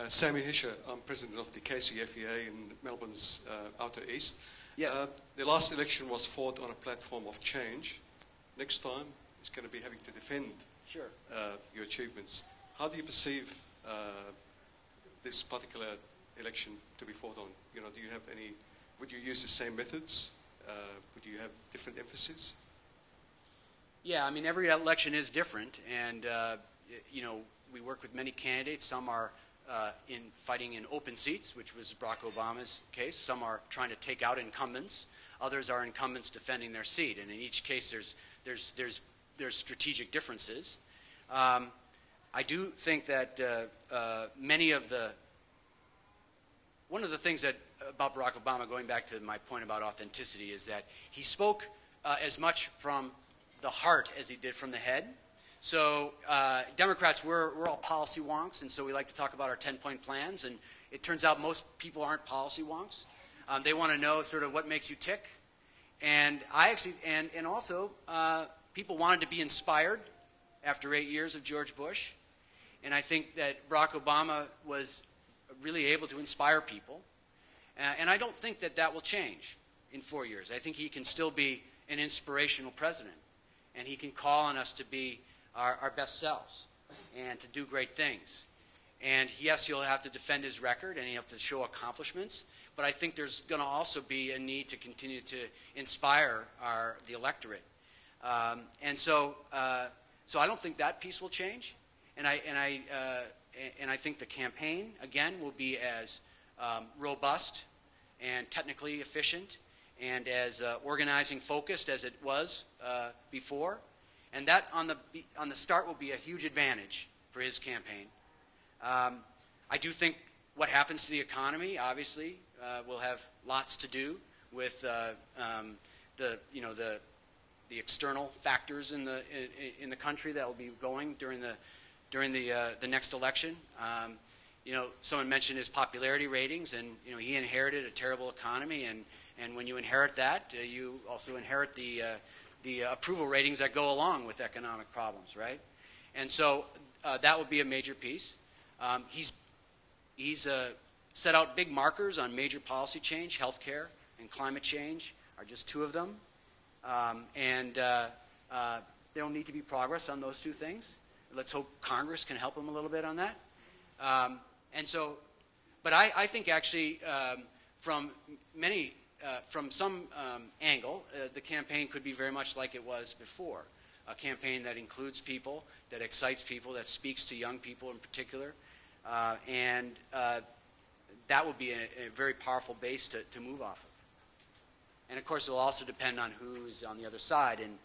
Sammy Hischer, I'm president of the KCFEA in Melbourne's Outer East. Yeah. The last election was fought on a platform of change. Next time, it's going to be having to defend Sure. Your achievements. How do you perceive this particular election to be fought on? You know, do you have any? Would you use the same methods? Would you have different emphasis? Yeah, I mean, every election is different, and you know, we work with many candidates. Some are fighting in open seats, which was Barack Obama's case. Some are trying to take out incumbents. Others are incumbents defending their seat, and in each case, there's strategic differences. I do think that one of the things about Barack Obama, going back to my point about authenticity, is that he spoke as much from the heart as he did from the head. So Democrats, we're all policy wonks, and so we like to talk about our 10-point plans, and it turns out most people aren't policy wonks. They want to know sort of what makes you tick. And also people wanted to be inspired after 8 years of George Bush. And I think that Barack Obama was really able to inspire people. And I don't think that will change in 4 years. I think he can still be an inspirational president. And he can call on us to be our best selves and to do great things. And yes, he'll have to defend his record and he'll have to show accomplishments. But I think there's going to also be a need to continue to inspire the electorate. So I don't think that piece will change. And I think the campaign, again, will be as robust and technically efficient and as organizing focused as it was before. And that on the start will be a huge advantage for his campaign. I do think what happens to the economy, obviously, will have lots to do with the external factors in the country that will be going during the next election. You know, someone mentioned his popularity ratings, and you know, he inherited a terrible economy, and when you inherit that, you also inherit the approval ratings that go along with economic problems, right? And so that would be a major piece. He's set out big markers on major policy change. Healthcare and climate change are just two of them. There'll need to be progress on those two things. Let's hope Congress can help him a little bit on that. But I think actually from some angle, the campaign could be very much like it was before. A campaign that includes people, that excites people, that speaks to young people in particular. That would be a very powerful base to move off of. And of course, it will also depend on who's on the other side. And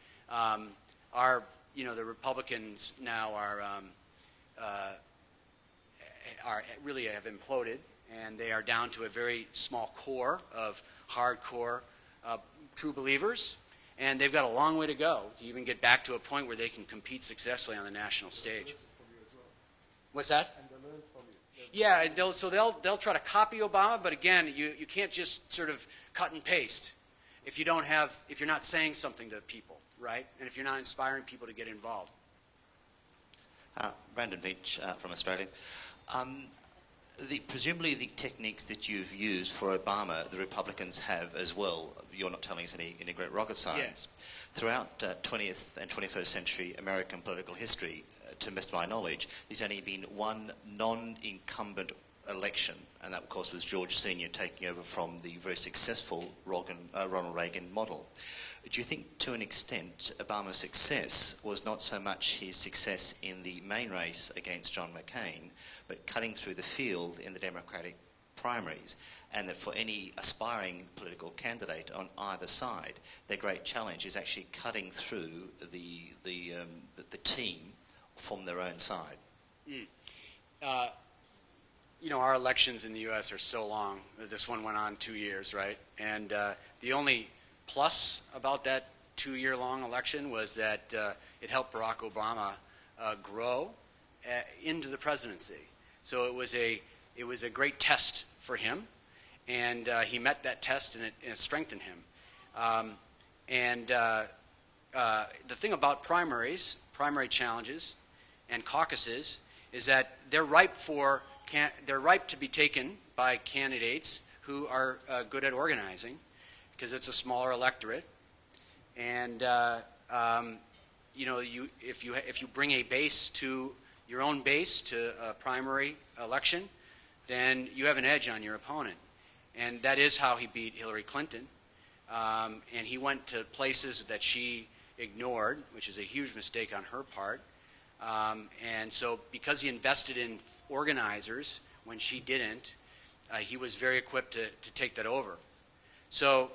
the Republicans now really have imploded, and they are down to a very small core of hardcore true believers. And they've got a long way to go to even get back to a point where they can compete successfully on the national stage. What's that? Yeah, they'll try to copy Obama, but again, you can't just sort of cut and paste if you're not saying something to people, right? And if you're not inspiring people to get involved. Brandon Veach from Australia. Presumably the techniques that you've used for Obama, the Republicans have as well. You're not telling us any great rocket science. Yeah. Throughout 20th and 21st century American political history, to the best of my knowledge, there's only been one non-incumbent election, and that, of course, was George Sr. taking over from the very successful Ronald Reagan model. Do you think, to an extent, Obama's success was not so much his success in the main race against John McCain, but cutting through the field in the Democratic primaries, and that for any aspiring political candidate on either side, their great challenge is actually cutting through the team from their own side? You know, our elections in the U.S. are so long. This one went on 2 years, right? And the only plus about that 2-year-long election was that it helped Barack Obama grow into the presidency. So it was a great test for him, and he met that test, and it strengthened him. The thing about primary challenges and caucuses is that they're ripe for they're ripe to be taken by candidates who are good at organizing, because it's a smaller electorate, and you know, if you bring a base to your own base to a primary election, then you have an edge on your opponent, and that is how he beat Hillary Clinton. And he went to places that she ignored, which is a huge mistake on her part. And so because he invested in organizers when she didn't, he was very equipped to take that over. So,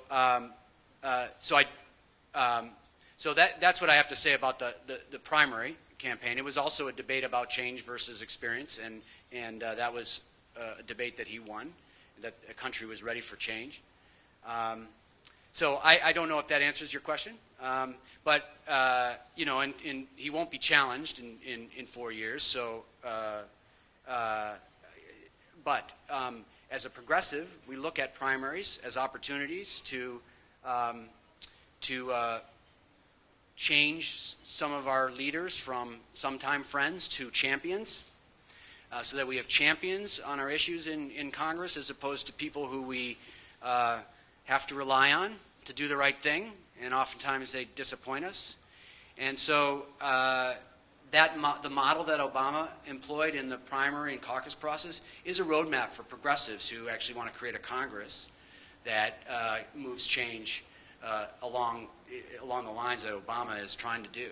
so that's what I have to say about the primary campaign. It was also a debate about change versus experience, and that was a debate that he won, that the country was ready for change. So I don't know if that answers your question, but you know, and he won't be challenged in 4 years. So, but as a progressive, we look at primaries as opportunities to change some of our leaders from sometime friends to champions, so that we have champions on our issues in Congress, as opposed to people who we have to rely on to do the right thing, and oftentimes they disappoint us. And so the model that Obama employed in the primary and caucus process is a roadmap for progressives who actually want to create a Congress that moves change along the lines that Obama is trying to do.